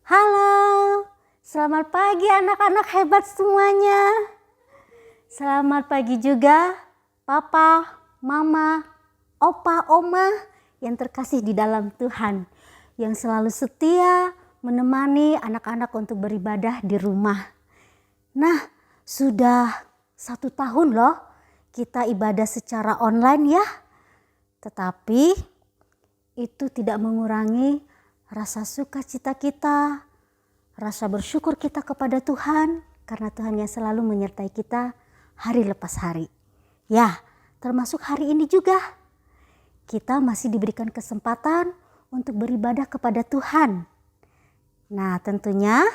Halo, selamat pagi anak-anak hebat semuanya. Selamat pagi juga Papa, Mama, Opa, Oma yang terkasih di dalam Tuhan, yang selalu setia menemani anak-anak untuk beribadah di rumah. Nah, sudah 1 tahun loh kita ibadah secara online ya. Tetapi itu tidak mengurangi rasa sukacita kita, rasa bersyukur kita kepada Tuhan, karena Tuhan yang selalu menyertai kita hari lepas hari. Ya, termasuk hari ini juga. Kita masih diberikan kesempatan untuk beribadah kepada Tuhan. Nah, tentunya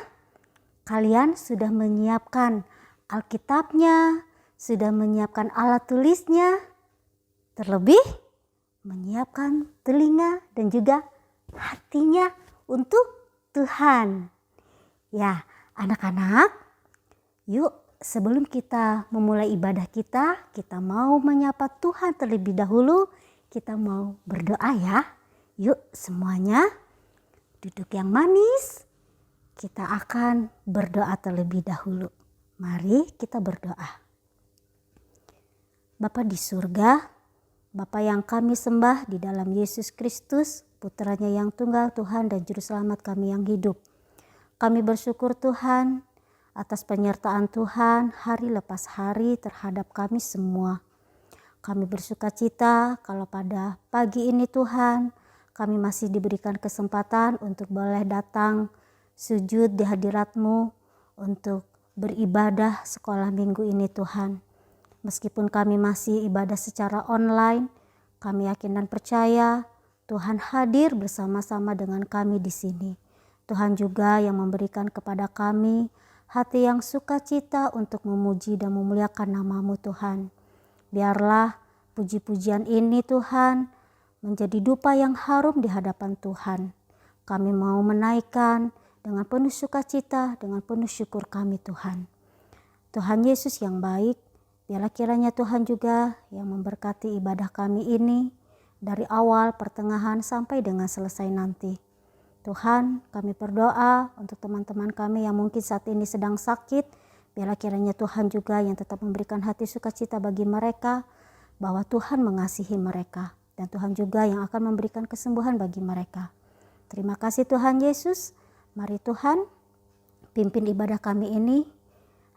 kalian sudah menyiapkan Alkitabnya, sudah menyiapkan alat tulisnya, terlebih menyiapkan telinga dan juga hatinya untuk Tuhan. Ya, anak-anak, yuk sebelum kita memulai ibadah kita mau menyapa Tuhan terlebih dahulu. Kita mau berdoa ya. Yuk semuanya duduk yang manis. Kita akan berdoa terlebih dahulu. Mari kita berdoa. Bapa di surga, Bapa yang kami sembah di dalam Yesus Kristus, Putranya yang tunggal, Tuhan dan Juru Selamat kami yang hidup. Kami bersyukur Tuhan atas penyertaan Tuhan hari lepas hari terhadap kami semua. Kami bersukacita kalau pada pagi ini Tuhan kami masih diberikan kesempatan untuk boleh datang sujud di hadirat-Mu untuk beribadah sekolah minggu ini Tuhan. Meskipun kami masih ibadah secara online, kami yakin dan percaya Tuhan hadir bersama-sama dengan kami di sini. Tuhan juga yang memberikan kepada kami hati yang sukacita untuk memuji dan memuliakan nama-Mu Tuhan. Biarlah puji-pujian ini Tuhan menjadi dupa yang harum di hadapan Tuhan. Kami mau menaikkan dengan penuh sukacita, dengan penuh syukur kami Tuhan. Tuhan Yesus yang baik, biarlah kiranya Tuhan juga yang memberkati ibadah kami ini dari awal, pertengahan sampai dengan selesai nanti. Tuhan, kami berdoa untuk teman-teman kami yang mungkin saat ini sedang sakit. Biarlah kiranya Tuhan juga yang tetap memberikan hati sukacita bagi mereka, bahwa Tuhan mengasihi mereka. Dan Tuhan juga yang akan memberikan kesembuhan bagi mereka. Terima kasih Tuhan Yesus. Mari Tuhan pimpin ibadah kami ini.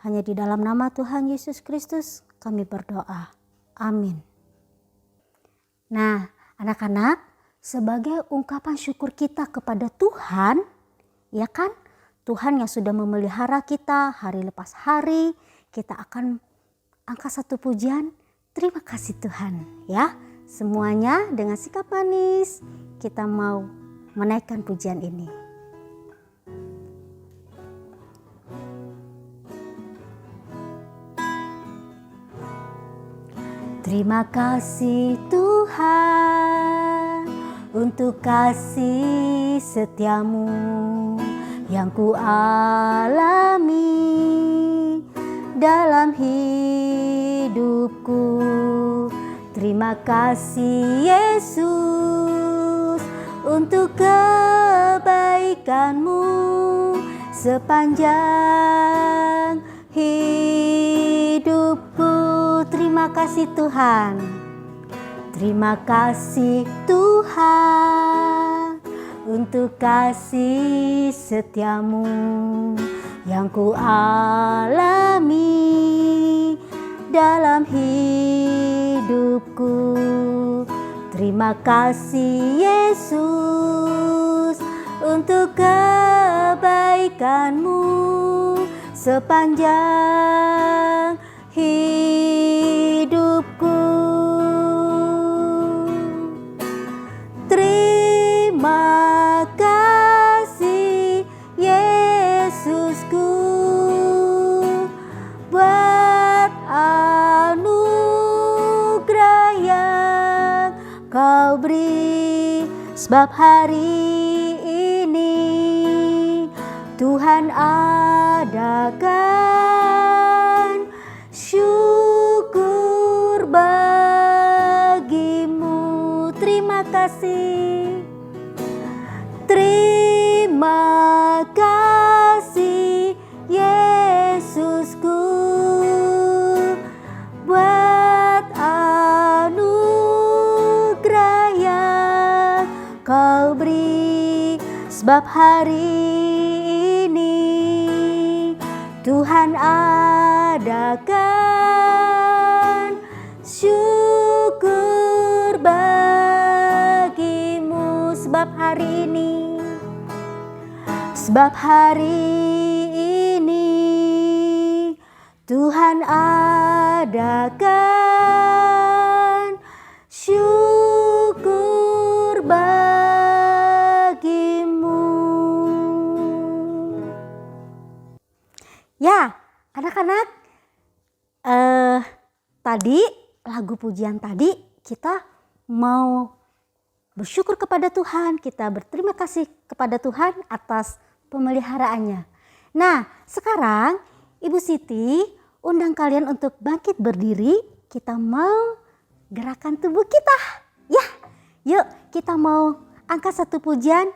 Hanya di dalam nama Tuhan Yesus Kristus kami berdoa. Amin. Nah, anak-anak, sebagai ungkapan syukur kita kepada Tuhan, ya kan? Tuhan yang sudah memelihara kita hari lepas hari, kita akan angkat satu pujian. Terima kasih Tuhan, ya. Semuanya dengan sikap manis kita mau menaikkan pujian ini. Terima kasih Tuhan untuk kasih setiamu yang ku alami dalam hidupku. Terima kasih Yesus untuk kebaikan-Mu sepanjang hidupku. Terima kasih Tuhan. Terima kasih Tuhan untuk kasih setiamu yang ku alami dalam hidupku. Terima kasih Yesus untuk kebaikan-Mu sepanjang hidupku. Terima kasih Yesusku buat anugerah yang Kau beri, sebab hari ini Tuhan adakan syukur bagimu. Terima kasih. Terima Terima kasih Yesusku buat anugerah yang kau beri, sebab hari ini Tuhan adakan syukur bagimu, sebab hari ini Tuhan adakan syukur bagimu. Ya, anak-anak, tadi lagu pujian tadi kita mau bersyukur kepada Tuhan, kita berterima kasih kepada Tuhan atas pemeliharaannya. Nah, sekarang Ibu Siti undang kalian untuk bangkit berdiri, kita mau gerakan tubuh kita. Ya, yuk kita mau angkat satu pujian,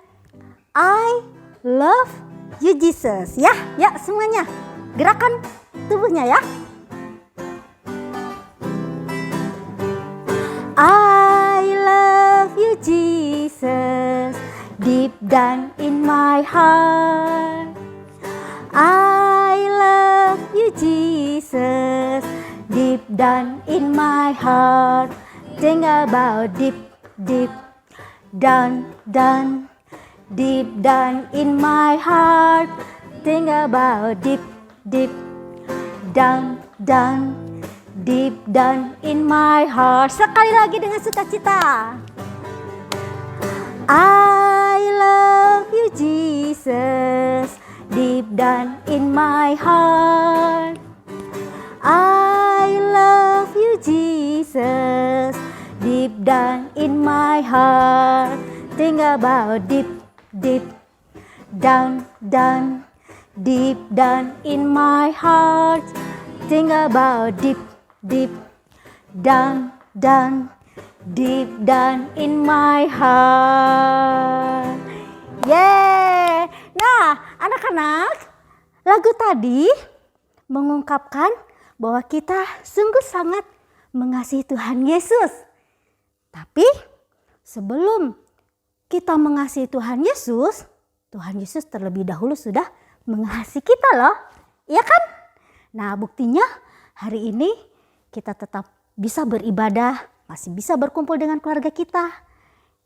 I love you Jesus. Ya, ya semuanya gerakan tubuhnya ya. I love you Jesus, deep down in my heart. I love you Jesus, deep down in my heart. Think about deep down, deep down in my heart. Think about deep down, deep down in my heart. Sekali lagi dengan sukacita. I love you Jesus, deep down in my heart. I love you Jesus, deep down in my heart. Think about deep down, deep down in my heart. Think about deep down, deep down in my heart. Yeay. Nah, anak-anak, lagu tadi mengungkapkan bahwa kita sungguh sangat mengasihi Tuhan Yesus. Tapi sebelum kita mengasihi Tuhan Yesus terlebih dahulu sudah mengasihi kita loh. Iya kan? Nah, buktinya hari ini kita tetap bisa beribadah, masih bisa berkumpul dengan keluarga kita.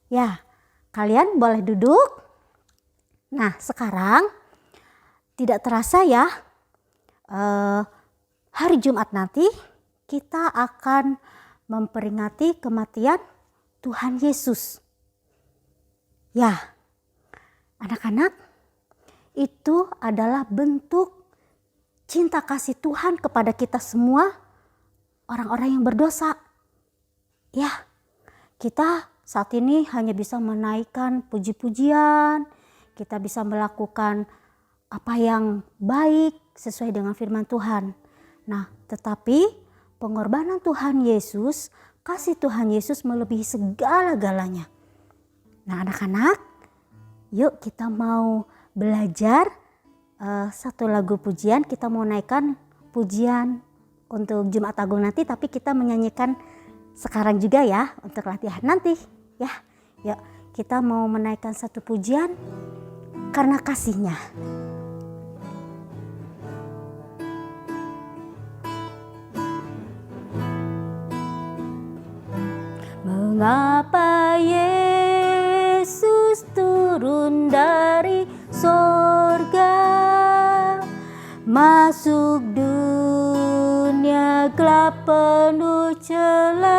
Ya, kalian boleh duduk. Nah, sekarang tidak terasa ya, hari Jumat nanti kita akan memperingati kematian Tuhan Yesus. Ya, anak-anak, itu adalah bentuk cinta kasih Tuhan kepada kita semua, orang-orang yang berdosa. Ya, kita saat ini hanya bisa menaikkan puji-pujian, kita bisa melakukan apa yang baik sesuai dengan firman Tuhan. Nah, tetapi pengorbanan Tuhan Yesus, kasih Tuhan Yesus melebihi segala-galanya. Nah, anak-anak, yuk kita mau belajar satu lagu pujian. Kita mau naikkan pujian untuk Jumat Agung nanti, tapi kita menyanyikan sekarang juga ya untuk latihan nanti ya. Yuk kita mau menaikkan satu pujian karena kasihnya. Mengapa Yesus turun dari sorga, masuk dunia gelap penuh celah,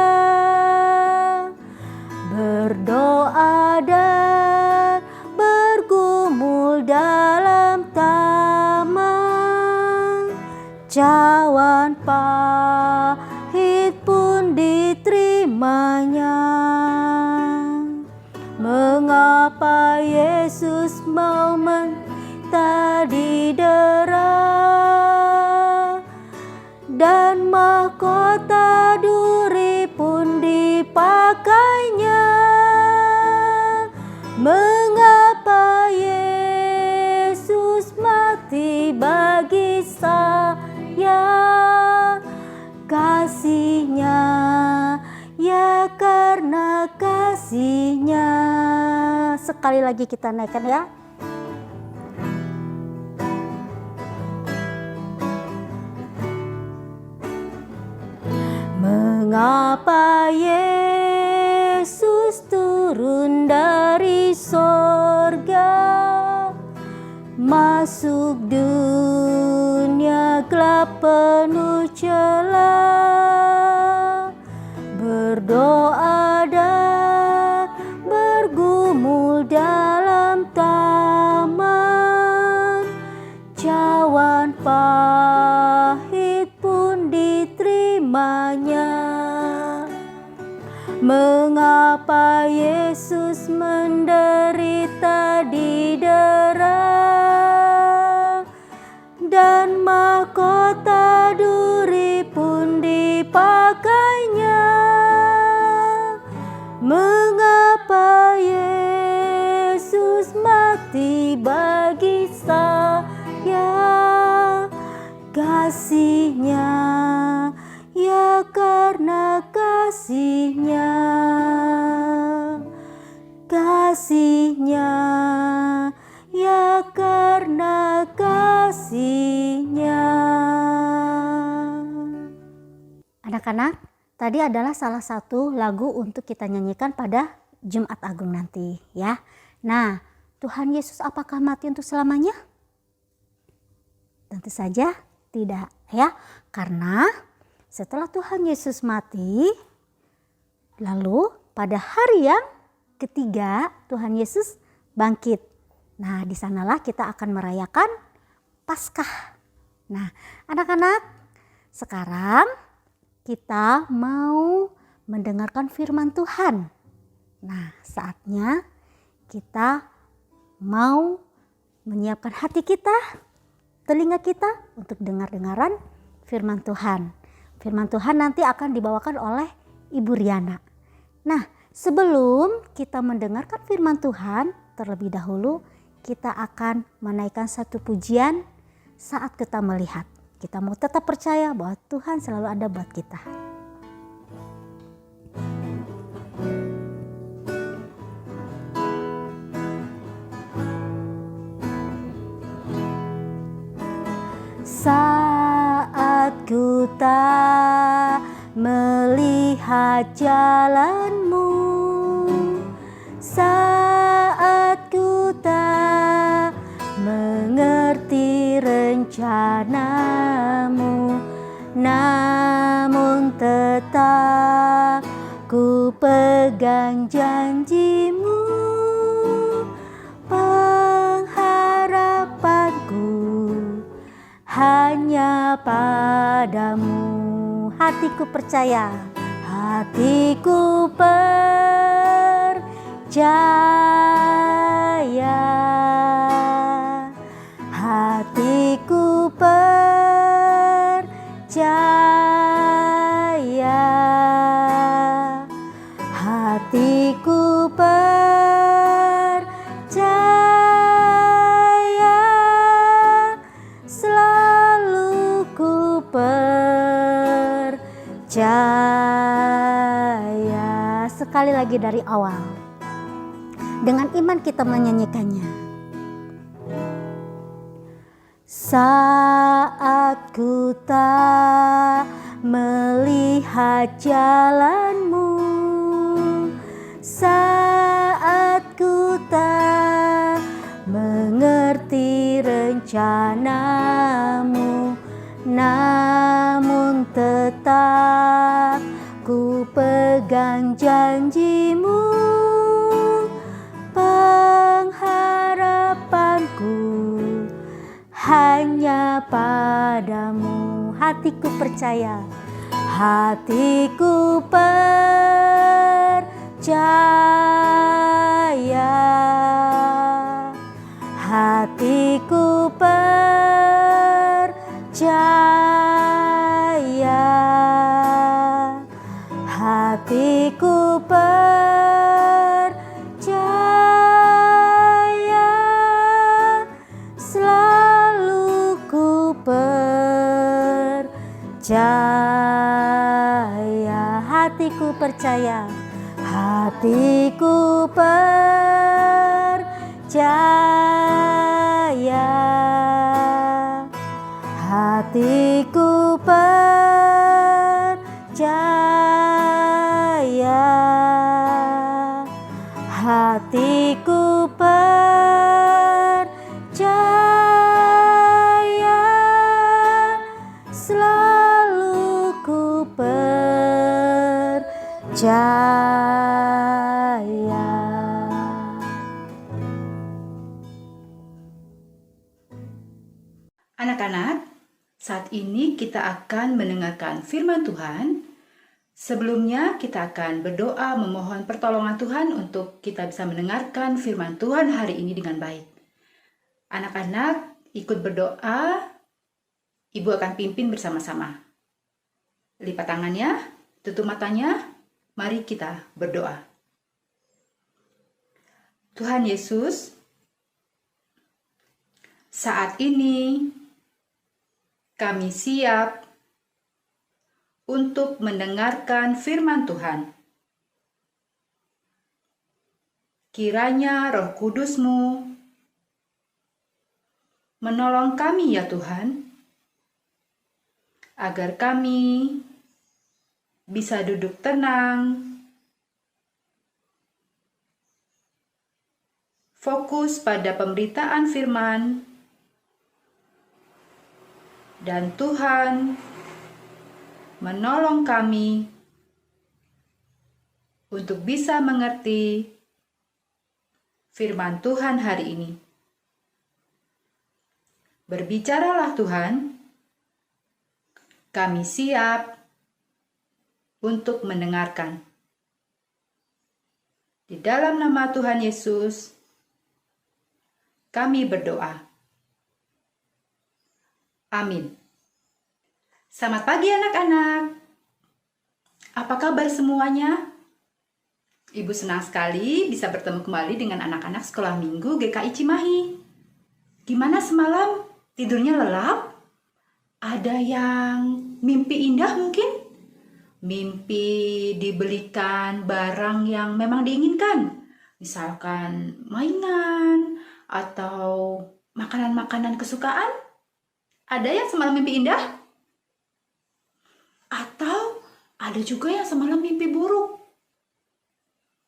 berdoa dan bergumul dalam taman, cawan pahit pun diterimanya. Mengapa Yesus mau menderita didera, dan mahkota duri pun dipakainya? Mengapa Yesus kasih-Nya. Sekali lagi kita naikkan ya. Mengapa Yesus turun dari sorga, masuk dunia gelap penuh celah, berdoa dan bergumul dalam taman, cawan pahit pun diterimanya. Mengapa Yesus menderita di dera dan mahkota duri pun dipakainya? Mengapa Yesus mati bagi saya? Kasih-Nya, ya karena kasih-Nya, kasih-Nya, ya karena kasih-Nya. Anak-anak, tadi adalah salah satu lagu untuk kita nyanyikan pada Jumat Agung nanti ya. Nah, Tuhan Yesus apakah mati untuk selamanya? Tentu saja tidak ya, karena setelah Tuhan Yesus mati, lalu pada hari yang ketiga Tuhan Yesus bangkit. Nah, di sanalah kita akan merayakan Paskah. Nah, anak-anak, sekarang kita mau mendengarkan firman Tuhan. Nah, saatnya kita mau menyiapkan hati kita, telinga kita untuk dengar-dengaran firman Tuhan. Firman Tuhan nanti akan dibawakan oleh Ibu Riana. Nah, sebelum kita mendengarkan firman Tuhan, terlebih dahulu kita akan menaikkan satu pujian saat kita melihat. Kita mau tetap percaya bahwa Tuhan selalu ada buat kita. Saat ku tak melihat jalanmu, saat ku tak mengerti rencanamu, namun tetap ku pegang janjimu, pengharapanku hanya padamu. Hatiku percaya, hatiku percaya, hatiku percaya, hatiku percaya, selalu ku percaya. Sekali lagi dari awal, dengan iman kita menyanyikannya. Saat ku tak melihat jalanmu, saat ku tak mengerti rencanamu, namun tetap ku pegang janjimu, pengharapanku hanya padamu. Hatiku percaya, hatiku percaya, hatiku percaya, hatiku percaya, selalu ku percaya. Hatiku percaya, hatiku Hatiku percaya, hatiku percaya, hatiku percaya, selalu ku percaya. Anak-anak, saat ini kita akan mendengarkan firman Tuhan. Sebelumnya kita akan berdoa memohon pertolongan Tuhan untuk kita bisa mendengarkan firman Tuhan hari ini dengan baik. Anak-anak ikut berdoa, Ibu akan pimpin bersama-sama. Lipat tangannya, tutup matanya, mari kita berdoa. Tuhan Yesus, saat ini kami siap untuk mendengarkan firman Tuhan. Kiranya Roh Kudus-Mu menolong kami ya Tuhan, agar kami bisa duduk tenang, fokus pada pemberitaan firman, dan Tuhan menolong kami untuk bisa mengerti firman Tuhan hari ini. Berbicaralah Tuhan, kami siap untuk mendengarkan. Di dalam nama Tuhan Yesus, kami berdoa. Amin. Selamat pagi anak-anak. Apa kabar semuanya? Ibu senang sekali bisa bertemu kembali dengan anak-anak sekolah minggu GKI Cimahi. Gimana semalam? Tidurnya lelap? Ada yang mimpi indah mungkin? Mimpi dibelikan barang yang memang diinginkan. Misalkan mainan atau makanan-makanan kesukaan. Ada yang semalam mimpi indah? Atau ada juga yang semalam mimpi buruk?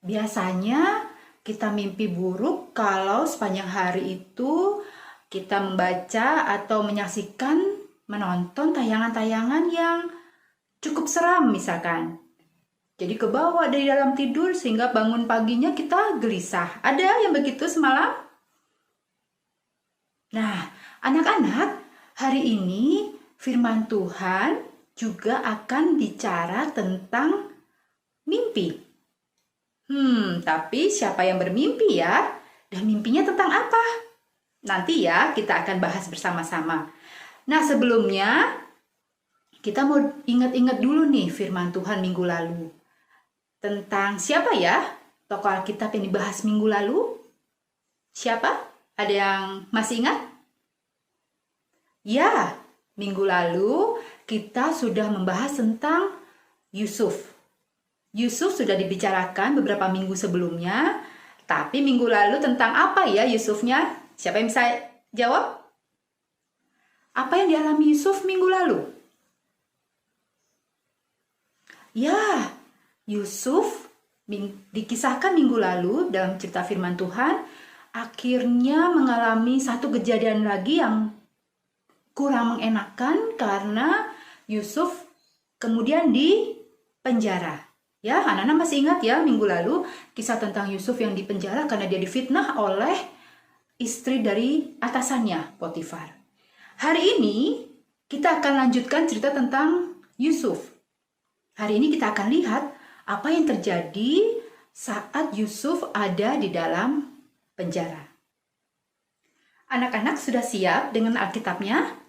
Biasanya kita mimpi buruk kalau sepanjang hari itu kita membaca atau menyaksikan, menonton tayangan-tayangan yang cukup seram misalkan. Jadi kebawa dari dalam tidur sehingga bangun paginya kita gelisah. Ada yang begitu semalam? Nah, anak-anak, hari ini firman Tuhan juga akan bicara tentang mimpi. Tapi siapa yang bermimpi ya? Dan mimpinya tentang apa? Nanti ya kita akan bahas bersama-sama. Nah, sebelumnya kita mau ingat-ingat dulu nih firman Tuhan minggu lalu. Tentang siapa ya tokoh Alkitab yang dibahas minggu lalu? Siapa? Ada yang masih ingat? Ya, minggu lalu kita sudah membahas tentang Yusuf. Yusuf sudah dibicarakan beberapa minggu sebelumnya, tapi minggu lalu tentang apa ya Yusufnya? Siapa yang bisa jawab? Apa yang dialami Yusuf minggu lalu? Ya, Yusuf dikisahkan minggu lalu dalam cerita firman Tuhan, akhirnya mengalami satu kejadian lagi yang kurang mengenakan karena Yusuf kemudian dipenjara. Ya, anak-anak masih ingat ya minggu lalu kisah tentang Yusuf yang dipenjara karena dia difitnah oleh istri dari atasannya, Potifar. Hari ini kita akan lanjutkan cerita tentang Yusuf. Hari ini kita akan lihat apa yang terjadi saat Yusuf ada di dalam penjara. Anak-anak sudah siap dengan Alkitabnya?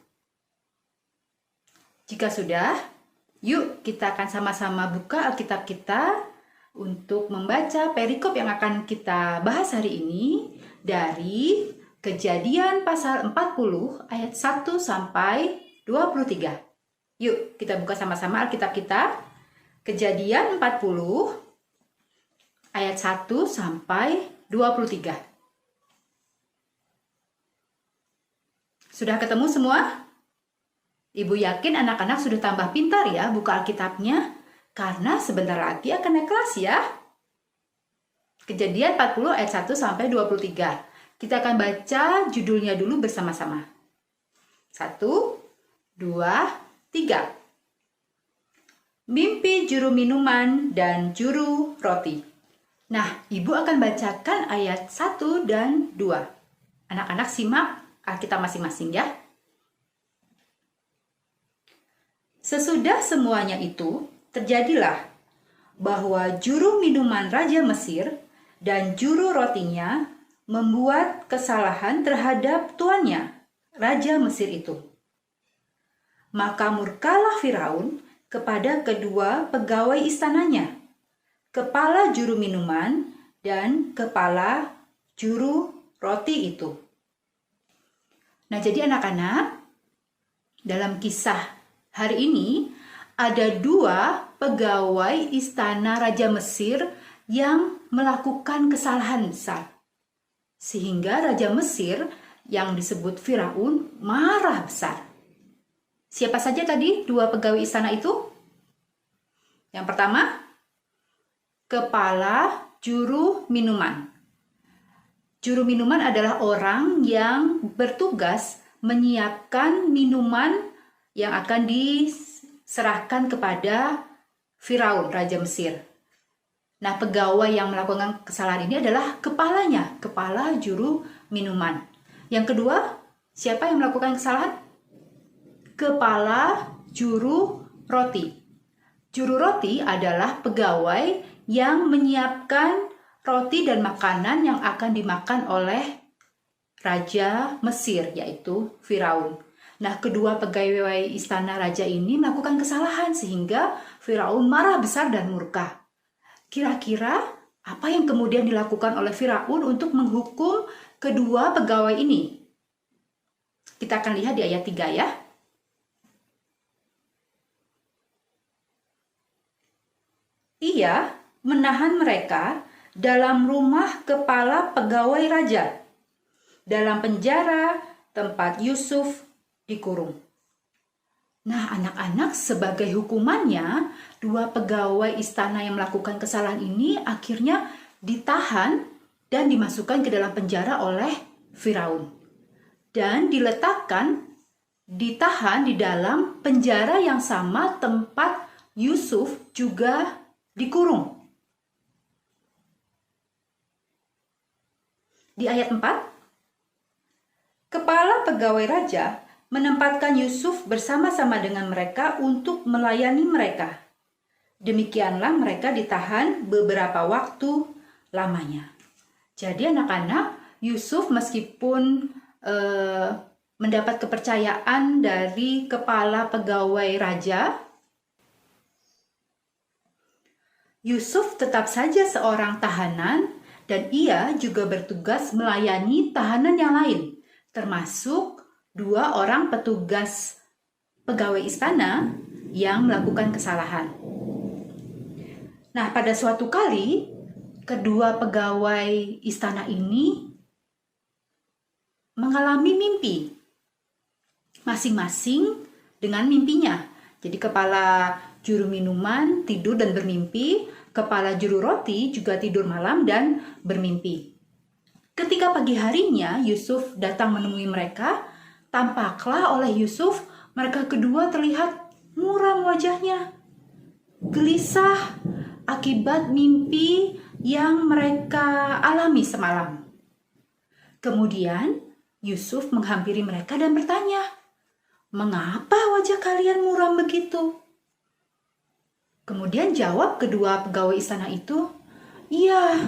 Jika sudah, yuk kita akan sama-sama buka Alkitab kita untuk membaca perikop yang akan kita bahas hari ini dari Kejadian pasal 40 ayat 1 sampai 23. Yuk kita buka sama-sama Alkitab kita. Kejadian 40 ayat 1 sampai 23. Sudah ketemu semua? Ibu yakin anak-anak sudah tambah pintar ya buka Alkitabnya, karena sebentar lagi akan naik kelas ya. Kejadian 40 ayat 1 sampai 23. Kita akan baca judulnya dulu bersama-sama. 1, 2, 3. Mimpi juru minuman dan juru roti. Nah, Ibu akan bacakan ayat 1 dan 2. Anak-anak simak Alkitab masing-masing ya. Sesudah semuanya itu, terjadilah bahwa juru minuman Raja Mesir dan juru rotinya membuat kesalahan terhadap tuannya, Raja Mesir itu. Maka murkalah Firaun kepada kedua pegawai istananya, kepala juru minuman dan kepala juru roti itu. Nah, jadi anak-anak, dalam kisah hari ini ada 2 pegawai istana Raja Mesir yang melakukan kesalahan besar. Sehingga Raja Mesir yang disebut Firaun marah besar. Siapa saja tadi 2 pegawai istana itu? Yang pertama, kepala juru minuman. Juru minuman adalah orang yang bertugas menyiapkan minuman yang akan diserahkan kepada Firaun, Raja Mesir. Nah, pegawai yang melakukan kesalahan ini adalah kepalanya, kepala juru minuman. Yang kedua, siapa yang melakukan kesalahan? Kepala juru roti. Juru roti adalah pegawai yang menyiapkan roti dan makanan yang akan dimakan oleh Raja Mesir, yaitu Firaun. Nah, kedua pegawai istana raja ini melakukan kesalahan sehingga Firaun marah besar dan murka. Kira-kira apa yang kemudian dilakukan oleh Firaun untuk menghukum kedua pegawai ini? Kita akan lihat di ayat 3 ya. Ia menahan mereka dalam rumah kepala pegawai raja, dalam penjara tempat Yusuf dikurung. Nah, anak-anak, sebagai hukumannya, 2 pegawai istana yang melakukan kesalahan ini akhirnya ditahan dan dimasukkan ke dalam penjara oleh Firaun. Dan ditahan di dalam penjara yang sama tempat Yusuf juga dikurung. Di ayat 4, kepala pegawai raja menempatkan Yusuf bersama-sama dengan mereka untuk melayani mereka. Demikianlah mereka ditahan beberapa waktu lamanya. Jadi anak-anak, Yusuf meskipun mendapat kepercayaan dari kepala pegawai raja, Yusuf tetap saja seorang tahanan dan ia juga bertugas melayani tahanan yang lain, termasuk 2 orang petugas pegawai istana yang melakukan kesalahan. Nah, pada suatu kali, kedua pegawai istana ini mengalami mimpi, masing-masing dengan mimpinya. Jadi kepala juru minuman tidur dan bermimpi, kepala juru roti juga tidur malam dan bermimpi. Ketika pagi harinya Yusuf datang menemui mereka, tampaklah oleh Yusuf mereka kedua terlihat muram wajahnya, gelisah akibat mimpi yang mereka alami semalam. Kemudian Yusuf menghampiri mereka dan bertanya, "Mengapa wajah kalian muram begitu?" Kemudian jawab kedua pegawai istana itu, "Iya,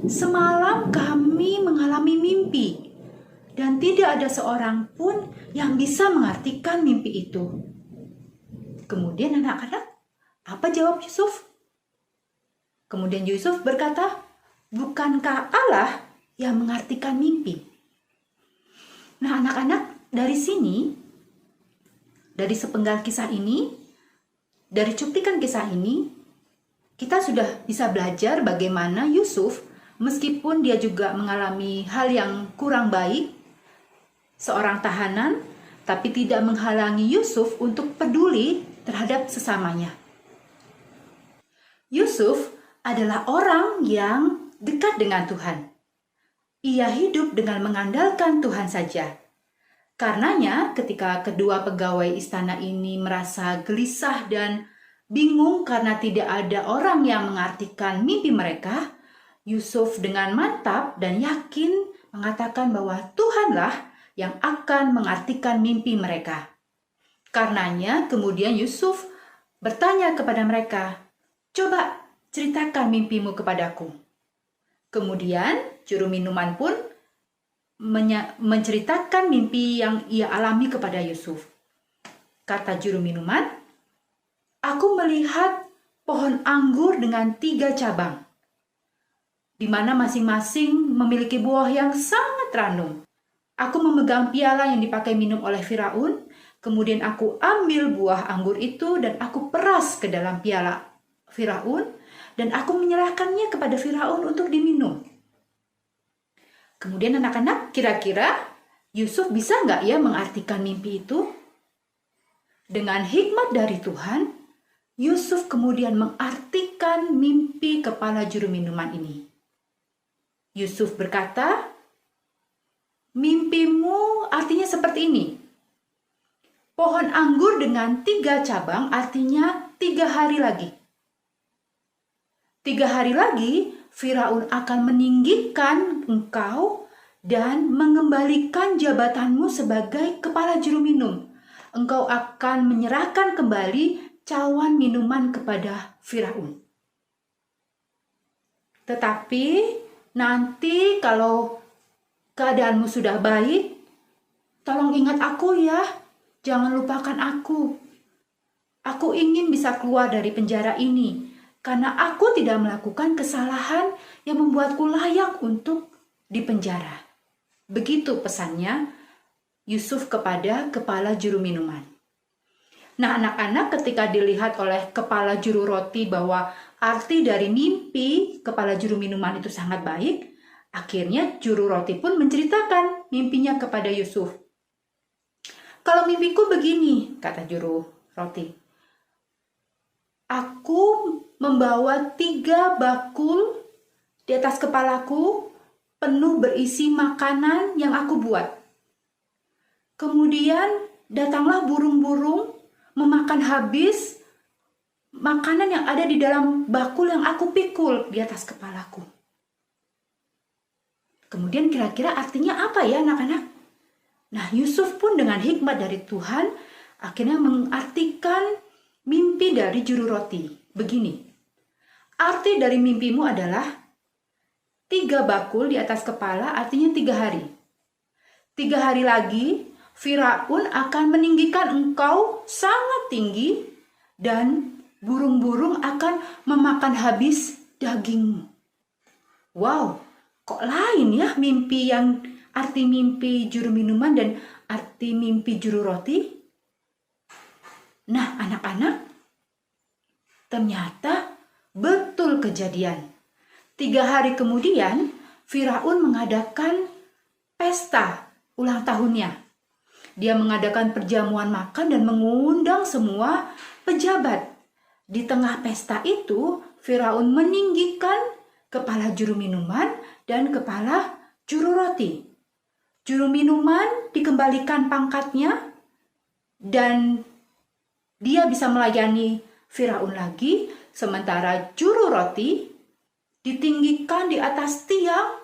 semalam kami mengalami mimpi dan tidak ada seorang pun yang bisa mengartikan mimpi itu." Kemudian anak-anak, apa jawab Yusuf? Kemudian Yusuf berkata, "Bukankah Allah yang mengartikan mimpi?" Nah, anak-anak, dari sini, dari sepenggal kisah ini, dari cuplikan kisah ini, kita sudah bisa belajar bagaimana Yusuf, meskipun dia juga mengalami hal yang kurang baik, seorang tahanan, tapi tidak menghalangi Yusuf untuk peduli terhadap sesamanya. Yusuf adalah orang yang dekat dengan Tuhan. Ia hidup dengan mengandalkan Tuhan saja. Karenanya, ketika kedua pegawai istana ini merasa gelisah dan bingung karena tidak ada orang yang mengartikan mimpi mereka, Yusuf dengan mantap dan yakin mengatakan bahwa Tuhanlah yang akan mengartikan mimpi mereka. Karenanya, kemudian Yusuf bertanya kepada mereka, "Coba ceritakan mimpimu kepadaku." Kemudian, juru minuman pun menceritakan mimpi yang ia alami kepada Yusuf. Kata juru minuman, "Aku melihat pohon anggur dengan 3 cabang, di mana masing-masing memiliki buah yang sangat ranum. Aku memegang piala yang dipakai minum oleh Firaun, kemudian aku ambil buah anggur itu dan aku peras ke dalam piala Firaun, dan aku menyerahkannya kepada Firaun untuk diminum." Kemudian anak-anak, kira-kira Yusuf bisa nggak ya mengartikan mimpi itu? Dengan hikmat dari Tuhan, Yusuf kemudian mengartikan mimpi kepala juru minuman ini. Yusuf berkata, "Mimpimu artinya seperti ini. Pohon anggur dengan 3 cabang artinya 3 hari lagi. 3 hari lagi, Firaun akan meninggikan engkau dan mengembalikan jabatanmu sebagai kepala juru minum. Engkau akan menyerahkan kembali cawan minuman kepada Firaun. Tetapi nanti kalau keadaanmu sudah baik, tolong ingat aku ya, jangan lupakan aku. Aku ingin bisa keluar dari penjara ini, karena aku tidak melakukan kesalahan yang membuatku layak untuk dipenjara." Begitu pesannya Yusuf kepada kepala juru minuman. Nah, anak-anak, ketika dilihat oleh kepala juru roti bahwa arti dari mimpi kepala juru minuman itu sangat baik, akhirnya juru roti pun menceritakan mimpinya kepada Yusuf. "Kalau mimpiku begini," kata juru roti, "aku membawa 3 bakul di atas kepalaku penuh berisi makanan yang aku buat. Kemudian datanglah burung-burung memakan habis makanan yang ada di dalam bakul yang aku pikul di atas kepalaku." Kemudian kira-kira artinya apa ya anak-anak? Nah, Yusuf pun dengan hikmat dari Tuhan akhirnya mengartikan mimpi dari juru roti. Begini, arti dari mimpimu adalah 3 bakul di atas kepala artinya 3 hari. 3 hari lagi, Firaun akan meninggikan engkau sangat tinggi dan burung-burung akan memakan habis dagingmu. Wow, kok lain ya arti mimpi juru minuman dan arti mimpi juru roti? Nah, anak-anak, ternyata betul kejadian. 3 hari kemudian, Firaun mengadakan pesta ulang tahunnya. Dia mengadakan perjamuan makan dan mengundang semua pejabat. Di tengah pesta itu, Firaun meninggikan kepala juru minuman dan kepala juru roti. Juru minuman dikembalikan pangkatnya dan dia bisa melayani Firaun lagi, sementara juru roti ditinggikan di atas tiang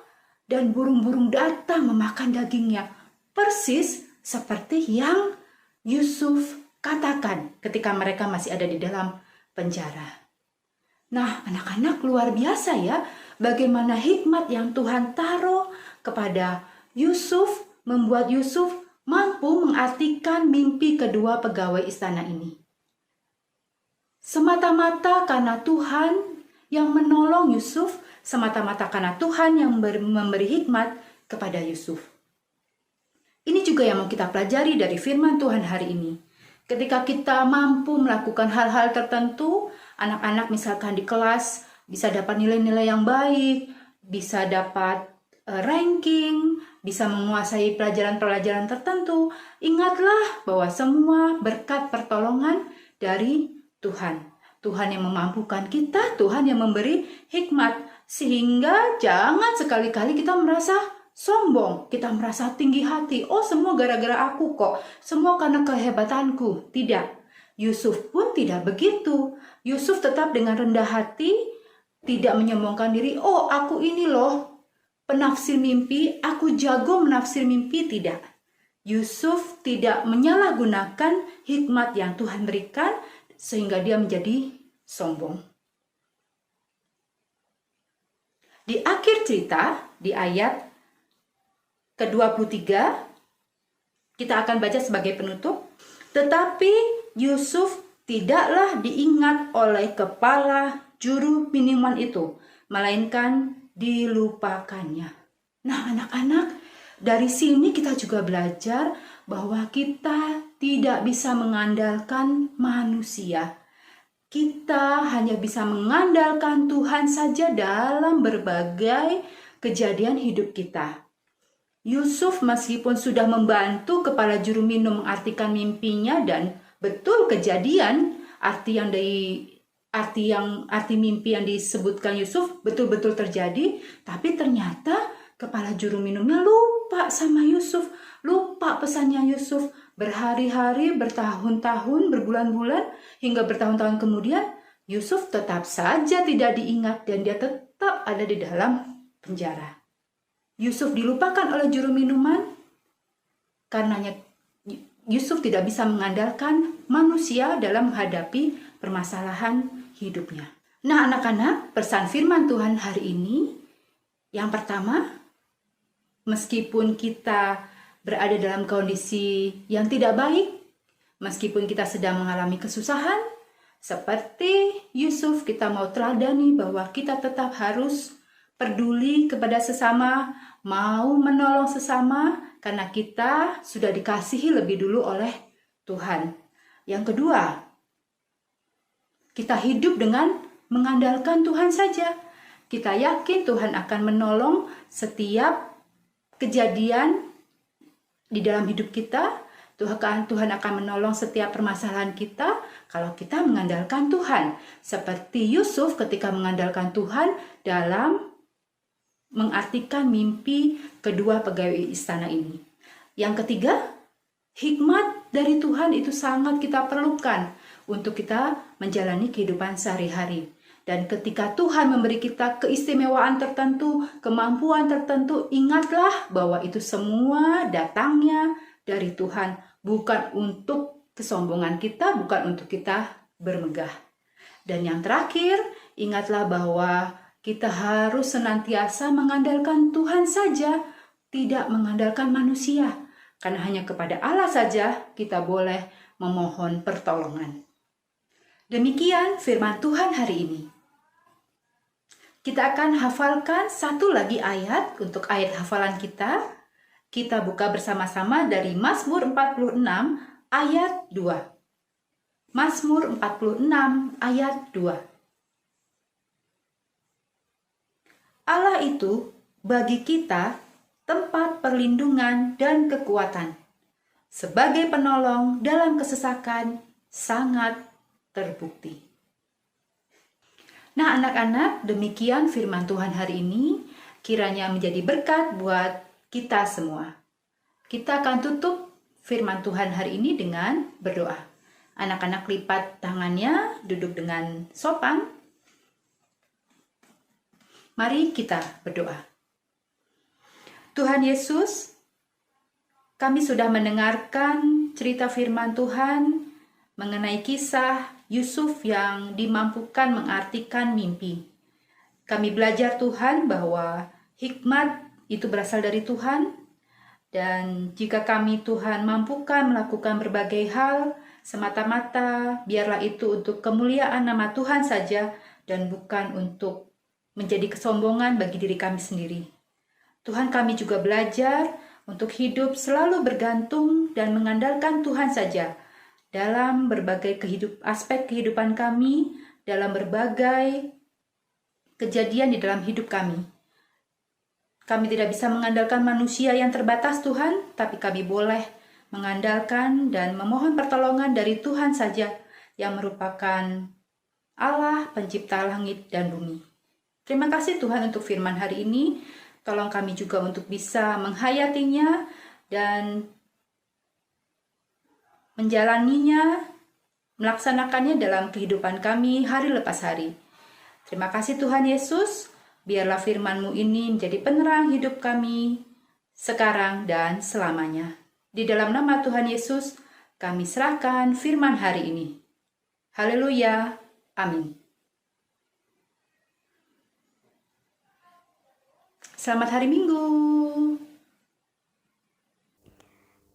dan burung-burung datang memakan dagingnya. Persis seperti yang Yusuf katakan ketika mereka masih ada di dalam penjara. Nah, anak-anak, luar biasa ya bagaimana hikmat yang Tuhan taruh kepada Yusuf membuat Yusuf mampu mengartikan mimpi kedua pegawai istana ini. Semata-mata karena Tuhan yang menolong Yusuf, semata-mata karena Tuhan yang memberi hikmat kepada Yusuf. Ini juga yang mau kita pelajari dari firman Tuhan hari ini. Ketika kita mampu melakukan hal-hal tertentu, Anak-anak misalkan di kelas bisa dapat nilai-nilai yang baik, bisa dapat ranking, bisa menguasai pelajaran-pelajaran tertentu. Ingatlah bahwa semua berkat pertolongan dari Tuhan. Tuhan yang memampukan kita, Tuhan yang memberi hikmat. Sehingga jangan sekali-kali kita merasa sombong, kita merasa tinggi hati. Oh, semua gara-gara aku kok, semua karena kehebatanku. Tidak, Yusuf pun tidak begitu. Yusuf tetap dengan rendah hati, tidak menyombongkan diri. Oh, aku ini loh penafsir mimpi, aku jago menafsir mimpi. Tidak. Yusuf tidak menyalahgunakan hikmat yang Tuhan berikan sehingga dia menjadi sombong. Di akhir cerita, di ayat ke-23, kita akan baca sebagai penutup. Tetapi Yusuf tidaklah diingat oleh kepala juru minuman itu, melainkan dilupakannya. Nah, anak-anak, dari sini kita juga belajar bahwa kita tidak bisa mengandalkan manusia. Kita hanya bisa mengandalkan Tuhan saja dalam berbagai kejadian hidup kita. Yusuf meskipun sudah membantu kepala juru minum mengartikan mimpinya dan betul kejadian arti mimpi yang disebutkan Yusuf betul-betul terjadi, tapi ternyata kepala juru minumnya lupa sama Yusuf, lupa pesannya Yusuf. Berhari-hari, bertahun-tahun, berbulan-bulan, hingga bertahun-tahun kemudian, Yusuf tetap saja tidak diingat dan dia tetap ada di dalam penjara. Yusuf dilupakan oleh juru minuman, karenanya Yusuf tidak bisa mengandalkan manusia dalam menghadapi permasalahan hidupnya. Nah, anak-anak, pesan firman Tuhan hari ini, yang pertama, meskipun kita berada dalam kondisi yang tidak baik, meskipun kita sedang mengalami kesusahan, seperti Yusuf, kita mau teladani bahwa kita tetap harus peduli kepada sesama, mau menolong sesama, karena kita sudah dikasihi lebih dulu oleh Tuhan. Yang kedua, kita hidup dengan mengandalkan Tuhan saja. Kita yakin Tuhan akan menolong setiap kejadian di dalam hidup kita. Tuhan akan menolong setiap permasalahan kita kalau kita mengandalkan Tuhan. Seperti Yusuf ketika mengandalkan Tuhan dalam mengartikan mimpi kedua pegawai istana ini. Yang ketiga, hikmat dari Tuhan itu sangat kita perlukan untuk kita menjalani kehidupan sehari-hari. Dan ketika Tuhan memberi kita keistimewaan tertentu, kemampuan tertentu, ingatlah bahwa itu semua datangnya dari Tuhan. Bukan untuk kesombongan kita, bukan untuk kita bermegah. Dan yang terakhir, ingatlah bahwa kita harus senantiasa mengandalkan Tuhan saja, tidak mengandalkan manusia. Karena hanya kepada Allah saja kita boleh memohon pertolongan. Demikian firman Tuhan hari ini. Kita akan hafalkan satu lagi ayat untuk ayat hafalan kita. Kita buka bersama-sama dari Mazmur 46 ayat 2. Mazmur 46 ayat 2. Allah itu bagi kita tempat perlindungan dan kekuatan. Sebagai penolong dalam kesesakan sangat terbukti. Nah, anak-anak, demikian firman Tuhan hari ini, kiranya menjadi berkat buat kita semua. Kita akan tutup firman Tuhan hari ini dengan berdoa. Anak-anak lipat tangannya, duduk dengan sopan. Mari kita berdoa. Tuhan Yesus, kami sudah mendengarkan cerita firman Tuhan mengenai kisah Yusuf yang dimampukan mengartikan mimpi. Kami belajar Tuhan bahwa hikmat itu berasal dari Tuhan, dan jika kami Tuhan mampukan melakukan berbagai hal, semata-mata biarlah itu untuk kemuliaan nama Tuhan saja dan bukan untuk menjadi kesombongan bagi diri kami sendiri. Tuhan, kami juga belajar untuk hidup selalu bergantung dan mengandalkan Tuhan saja dalam berbagai aspek kehidupan kami, dalam berbagai kejadian di dalam hidup kami. Kami tidak bisa mengandalkan manusia yang terbatas Tuhan, tapi kami boleh mengandalkan dan memohon pertolongan dari Tuhan saja yang merupakan Allah pencipta langit dan bumi. Terima kasih Tuhan untuk firman hari ini. Tolong kami juga untuk bisa menghayatinya dan menjalaninya, melaksanakannya dalam kehidupan kami hari lepas hari. Terima kasih Tuhan Yesus, biarlah firman-Mu ini menjadi penerang hidup kami sekarang dan selamanya. Di dalam nama Tuhan Yesus, kami serahkan firman hari ini. Haleluya, amin. Selamat hari Minggu.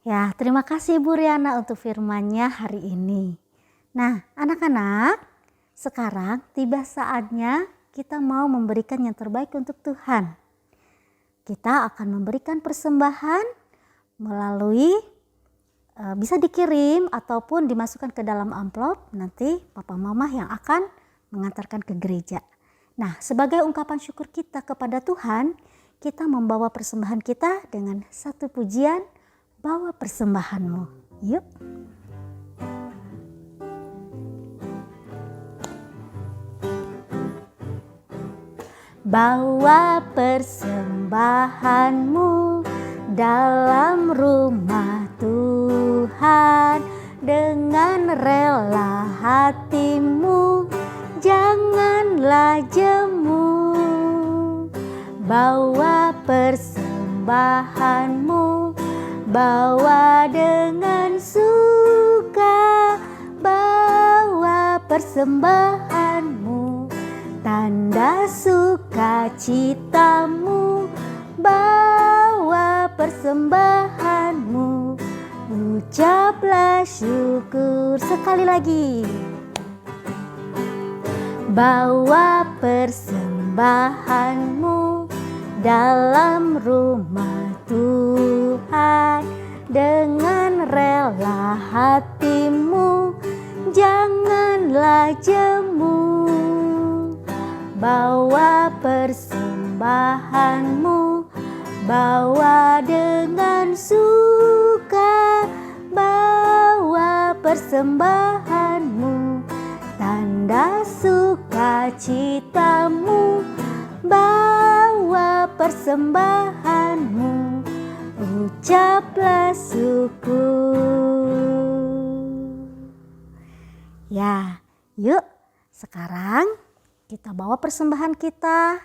Ya, terima kasih Ibu Riana untuk firman-Nya hari ini. Nah, anak-anak, sekarang tiba saatnya kita mau memberikan yang terbaik untuk Tuhan. Kita akan memberikan persembahan melalui bisa dikirim ataupun dimasukkan ke dalam amplop, nanti papa mama yang akan mengantarkan ke gereja. Nah, sebagai ungkapan syukur kita kepada Tuhan, kita membawa persembahan kita dengan satu pujian, bawa persembahanmu. Yuk. Bawa persembahanmu dalam rumah Tuhan dengan rela hatimu, janganlah jemu. Bawa persembahanmu, bawa dengan suka, bawa persembahanmu, tanda sukacitamu, bawa persembahanmu, ucaplah syukur. Sekali lagi, bawa persembahanmu dalam rumah Tuhan dengan rela hatimu, janganlah jemu. Bawa persembahanmu, bawa dengan suka, bawa persembahanmu, tanda sukacitamu, bawa persembahanmu, ucaplah syukur. Ya, yuk sekarang kita bawa persembahan kita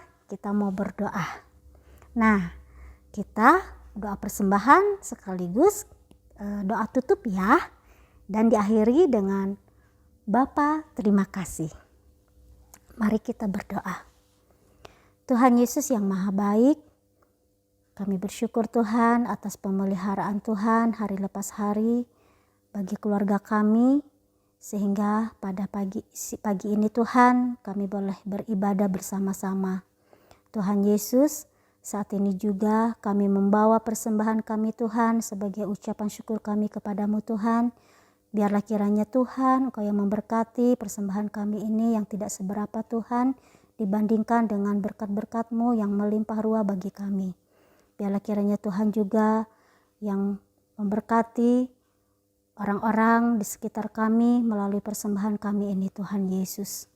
mau berdoa. Nah, kita doa persembahan sekaligus doa tutup ya, dan diakhiri dengan Bapa terima kasih. Mari kita berdoa. Tuhan Yesus yang Maha Baik, kami bersyukur Tuhan atas pemeliharaan Tuhan hari lepas hari bagi keluarga kami, sehingga pada pagi ini Tuhan kami boleh beribadah bersama-sama. Tuhan Yesus, saat ini juga kami membawa persembahan kami Tuhan sebagai ucapan syukur kami kepadamu Tuhan. Biarlah kiranya Tuhan Engkau yang memberkati persembahan kami ini yang tidak seberapa Tuhan, dibandingkan dengan berkat-berkat-Mu yang melimpah ruah bagi kami. Biarlah kiranya Tuhan juga yang memberkati orang-orang di sekitar kami melalui persembahan kami ini Tuhan Yesus.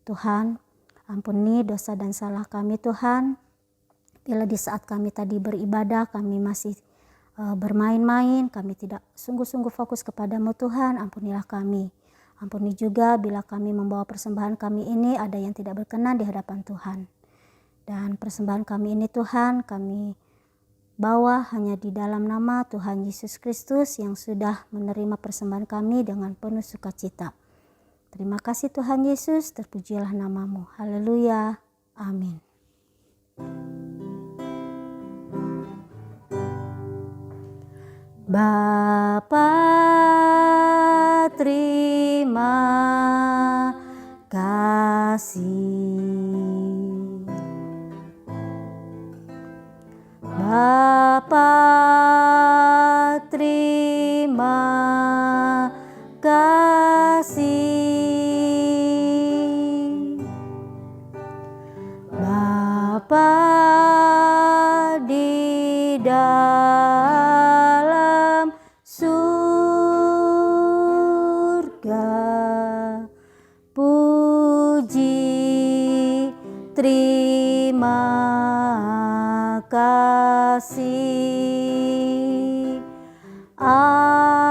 Tuhan, ampuni dosa dan salah kami Tuhan. Bila di saat kami tadi beribadah kami masih bermain-main, kami tidak sungguh-sungguh fokus kepadamu Tuhan, ampunilah kami. Ampuni juga bila kami membawa persembahan kami ini ada yang tidak berkenan di hadapan Tuhan. Dan persembahan kami ini Tuhan kami bawa hanya di dalam nama Tuhan Yesus Kristus yang sudah menerima persembahan kami dengan penuh sukacita. Terima kasih Tuhan Yesus, terpujilah namamu. Haleluya. Amin. Bapa terima kasih. Bapa terima kasih. dalam surga. Puji, terima kasih. Amin.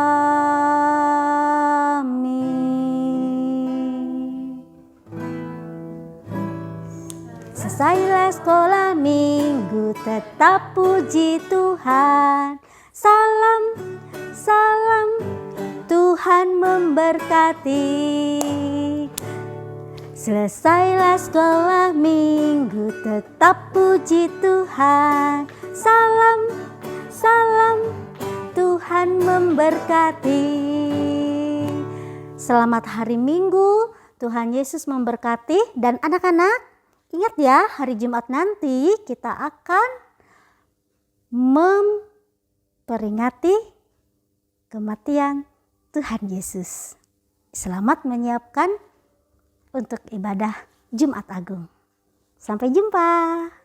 Selesailah sekolah minggu, tetap puji Tuhan. Salam, salam, Tuhan memberkati. Selesailah sekolah minggu, tetap puji Tuhan. Salam, salam, Tuhan memberkati. Selamat hari Minggu, Tuhan Yesus memberkati. Dan anak-anak, ingat ya, hari Jumat nanti kita akan memperingati kematian Tuhan Yesus. Selamat menyiapkan untuk ibadah Jumat Agung. Sampai jumpa.